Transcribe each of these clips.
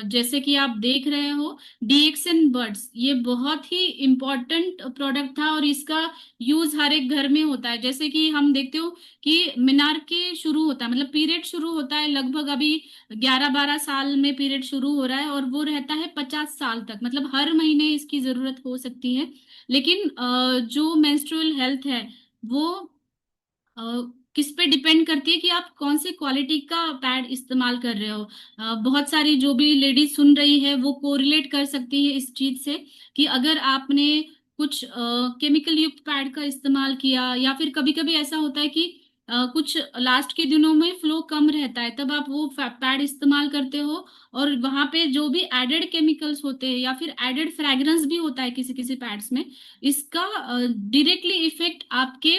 जैसे कि आप देख रहे हो, डीएक्सन बर्ड्स ये बहुत ही इम्पोर्टेंट प्रोडक्ट था और इसका यूज हर एक घर में होता है। जैसे कि हम देखते हो कि मीनार के शुरू होता है, मतलब पीरियड शुरू होता है लगभग अभी 11-12 साल में पीरियड शुरू हो रहा है और वो रहता है 50 साल तक, मतलब हर महीने इसकी जरूरत हो सकती है। लेकिन जो मेंस्ट्रुअल हेल्थ है वो अ, किस पे डिपेंड करती है कि आप कौन सी क्वालिटी का पैड इस्तेमाल कर रहे हो। बहुत सारी जो भी लेडीज सुन रही है वो कोरिलेट कर सकती है इस चीज से कि अगर आपने कुछ केमिकल युक्त पैड का इस्तेमाल किया, या फिर कभी कभी ऐसा होता है कि कुछ लास्ट के दिनों में फ्लो कम रहता है, तब आप वो पैड इस्तेमाल करते हो और वहां पे जो भी एडेड केमिकल्स होते हैं या फिर एडेड फ्रेग्रेंस भी होता है किसी किसी पैड्स में, इसका डायरेक्टली इफेक्ट आपके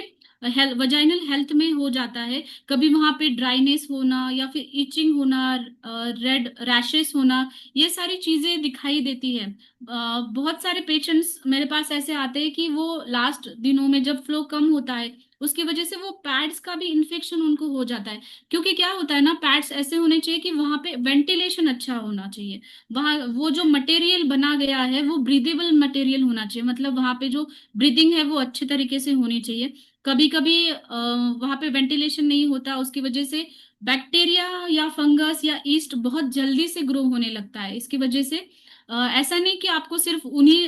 वजाइनल हेल्थ में हो जाता है। कभी वहां पे ड्राइनेस होना या फिर इचिंग होना, रेड रैशेस होना, ये सारी चीजें दिखाई देती है। बहुत सारे पेशेंट्स मेरे पास ऐसे आते हैं कि वो लास्ट दिनों में जब फ्लो कम होता है उसकी वजह से वो पैड्स का भी इन्फेक्शन उनको हो जाता है। क्योंकि क्या होता है ना, पैड्स ऐसे होने चाहिए कि वहां पे वेंटिलेशन अच्छा होना चाहिए। वहां वो जो मटेरियल बना गया है वो ब्रीदेबल मटेरियल होना चाहिए, मतलब वहां पे जो ब्रीदिंग है वो अच्छे तरीके से होनी चाहिए। कभी कभी वहां पे वेंटिलेशन नहीं होता, उसकी वजह से बैक्टीरिया या फंगस या ईस्ट बहुत जल्दी से ग्रो होने लगता है। इसकी वजह से ऐसा नहीं कि आपको सिर्फ उन्हीं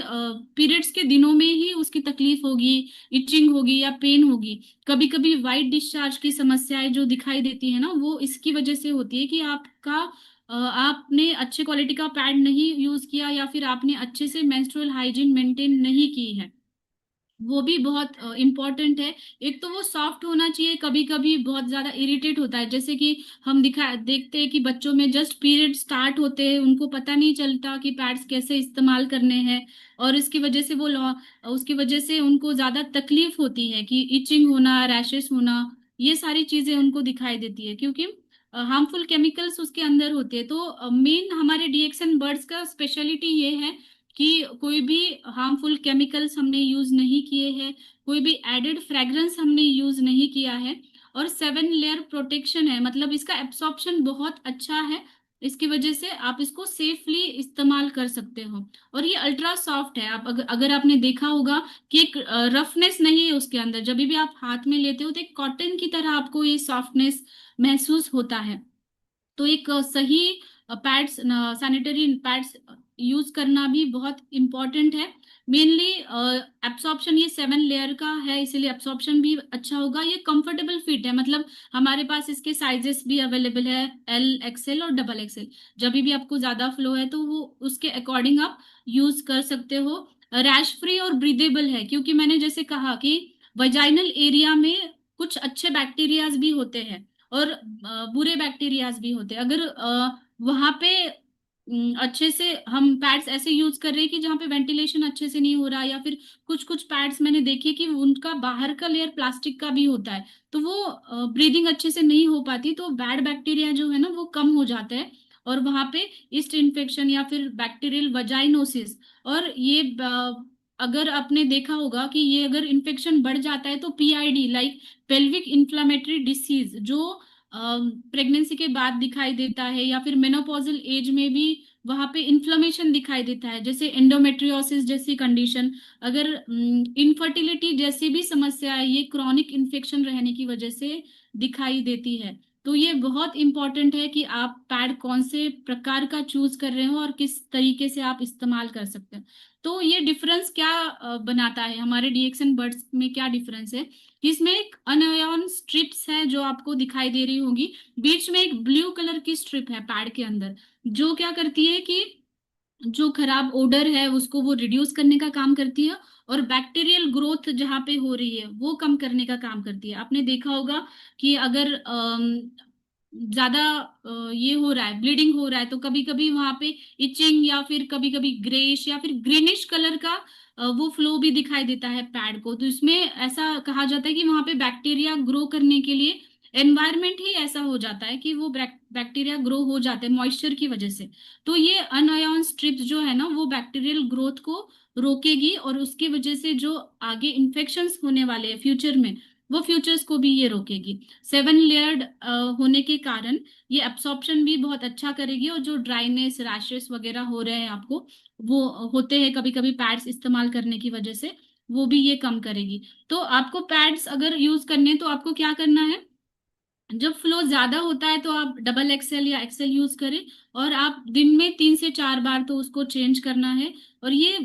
पीरियड्स के दिनों में ही उसकी तकलीफ होगी, इचिंग होगी या पेन होगी। कभी कभी वाइट डिस्चार्ज की समस्याएं जो दिखाई देती है ना, वो इसकी वजह से होती है कि आपने अच्छे क्वालिटी का पैड नहीं यूज किया या फिर आपने अच्छे से मेंस्ट्रुअल हाइजीन मेंटेन नहीं की है। वो भी बहुत इम्पोर्टेंट है। एक तो वो सॉफ्ट होना चाहिए, कभी कभी बहुत ज्यादा इरिटेट होता है, जैसे कि हम देखते हैं कि बच्चों में जस्ट पीरियड स्टार्ट होते हैं उनको पता नहीं चलता कि पैड्स कैसे इस्तेमाल करने हैं, और इसकी वजह से उसकी वजह से उनको ज्यादा तकलीफ होती है कि इचिंग होना, रैशेस होना, ये सारी चीजें उनको दिखाई देती है क्योंकि हार्मफुल केमिकल्स उसके अंदर होते हैं। तो मेन हमारे डीएक्सन बर्ड्स का स्पेशलिटी ये है कि कोई भी हार्मफुल केमिकल्स हमने यूज नहीं किए हैं, कोई भी एडेड फ्रेग्रेंस हमने यूज नहीं किया है, और 7 लेयर प्रोटेक्शन है, मतलब इसका एब्सॉर्प्शन बहुत अच्छा है। इसकी वजह से आप इसको सेफली इस्तेमाल कर सकते हो। और ये अल्ट्रा सॉफ्ट है। आप अगर आपने देखा होगा कि एक रफनेस नहीं है उसके अंदर, जब भी आप हाथ में लेते हो तो एक कॉटन की तरह आपको ये सॉफ्टनेस महसूस होता है। तो एक सही पैड्स, सैनिटरी पैड्स यूज करना भी बहुत इम्पोर्टेंट है। मेनली एब्सॉर्प्शन ये 7 लेयर का है, इसीलिए एब्सॉर्प्शन भी अच्छा होगा। ये कंफर्टेबल फिट है, मतलब हमारे पास इसके साइजेस भी अवेलेबल है, एल एक्सएल और डबल एक्सएल। जब भी आपको ज्यादा फ्लो है तो वो उसके अकॉर्डिंग आप यूज कर सकते हो। रैश फ्री और ब्रीदेबल है, क्योंकि मैंने जैसे कहा कि वजाइनल एरिया में कुछ अच्छे बैक्टीरियाज भी होते हैं और बुरे बैक्टीरियाज भी होते हैं। अगर वहां पे अच्छे से हम पैड्स ऐसे यूज कर रहे हैं कि जहाँ पे वेंटिलेशन अच्छे से नहीं हो रहा, या फिर कुछ कुछ पैड्स मैंने देखे कि उनका बाहर का लेयर प्लास्टिक का भी होता है, तो वो ब्रीदिंग अच्छे से नहीं हो पाती, तो बैड बैक्टीरिया जो है ना वो कम हो जाता है और वहां पे ईस्ट इन्फेक्शन या फिर बैक्टीरियल वजाइनोसिस, और ये अगर आपने देखा होगा कि ये अगर इन्फेक्शन बढ़ जाता है तो PID, like pelvic inflammatory disease, जो प्रेगनेंसी के बाद दिखाई देता है, या फिर मेनोपॉजल एज में भी वहां पे इन्फ्लेमेशन दिखाई देता है, जैसे एंडोमेट्रियोसिस जैसी कंडीशन। अगर इनफर्टिलिटी जैसी भी समस्या है, ये क्रॉनिक इन्फेक्शन रहने की वजह से दिखाई देती है। तो ये बहुत इंपॉर्टेंट है कि आप पैड कौन से प्रकार का चूज कर रहे हो और किस तरीके से आप इस्तेमाल कर सकते हैं। तो ये डिफरेंस क्या बनाता है, हमारे डीएक्सन बर्ड्स में क्या डिफरेंस है कि इसमें एक अनआयन स्ट्रिप्स है जो आपको दिखाई दे रही होगी, बीच में एक ब्लू कलर की स्ट्रिप है पैड के अंदर, जो क्या करती है कि जो खराब ओडर है उसको वो रिड्यूस करने का काम करती है, और बैक्टीरियल ग्रोथ जहाँ पे हो रही है वो कम करने का काम करती है। आपने देखा होगा कि अगर ज्यादा ये हो रहा है, ब्लीडिंग हो रहा है, तो कभी कभी वहां पे इचिंग या फिर कभी कभी ग्रेश या फिर ग्रीनिश कलर का वो फ्लो भी दिखाई देता है पैड को। तो इसमें ऐसा कहा जाता है कि वहां पे बैक्टीरिया ग्रो करने के लिए एनवायरमेंट ही ऐसा हो जाता है कि वो बैक्टीरिया ग्रो हो जाते हैं मॉइस्चर की वजह से। तो ये अनआयन स्ट्रिप्स जो है ना वो बैक्टीरियल ग्रोथ को रोकेगी, और उसकी वजह से जो आगे इन्फेक्शंस होने वाले हैं फ्यूचर में वो फ्यूचर्स को भी ये रोकेगी। 7 लेयर्ड होने के कारण ये एब्सॉर्प्शन भी बहुत अच्छा करेगी, और जो ड्राइनेस रैशेस वगैरह हो रहे हैं आपको, वो होते हैं कभी कभी पैड्स इस्तेमाल करने की वजह से, वो भी ये कम करेगी। तो आपको पैड्स अगर यूज करने हैं, तो आपको क्या करना है, जब फ्लो ज्यादा होता है तो आप डबल एक्सेल या एक्सेल यूज करें, और आप दिन में 3 से 4 बार तो उसको चेंज करना है। और ये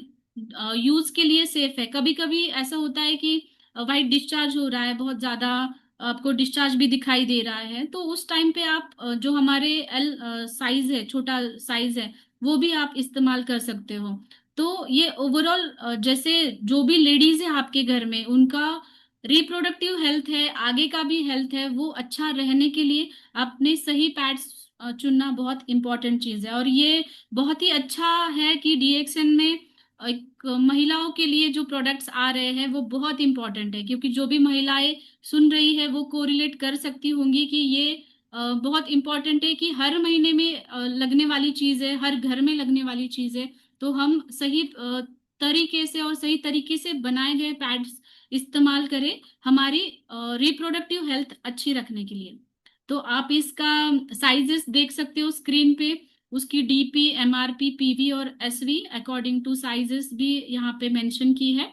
यूज के लिए सेफ है। कभी कभी ऐसा होता है कि वाइट डिस्चार्ज हो रहा है बहुत ज्यादा, आपको डिस्चार्ज भी दिखाई दे रहा है, तो उस टाइम पे आप जो हमारे एल साइज है, छोटा साइज है, वो भी आप इस्तेमाल कर सकते हो। तो ये ओवरऑल जैसे जो भी लेडीज है आपके घर में, उनका रिप्रोडक्टिव हेल्थ है, आगे का भी हेल्थ है, वो अच्छा रहने के लिए अपने सही पैड्स चुनना बहुत इंपॉर्टेंट चीज है। और ये बहुत ही अच्छा है कि डीएक्सएन में एक महिलाओं के लिए जो प्रोडक्ट्स आ रहे हैं वो बहुत इंपॉर्टेंट है, क्योंकि जो भी महिलाएं सुन रही है वो कोरिलेट कर सकती होंगी कि ये बहुत इंपॉर्टेंट है, कि हर महीने में लगने वाली चीज है, हर घर में लगने वाली चीज है। तो हम सही तरीके से और सही तरीके से बनाए गए पैड्स इस्तेमाल करें हमारी रिप्रोडक्टिव हेल्थ अच्छी रखने के लिए। तो आप इसका साइजेस देख सकते हो स्क्रीन पे, उसकी डीपी, एमआरपी, पीवी और एसवी अकॉर्डिंग टू साइजेस भी यहाँ पे मेंशन की है।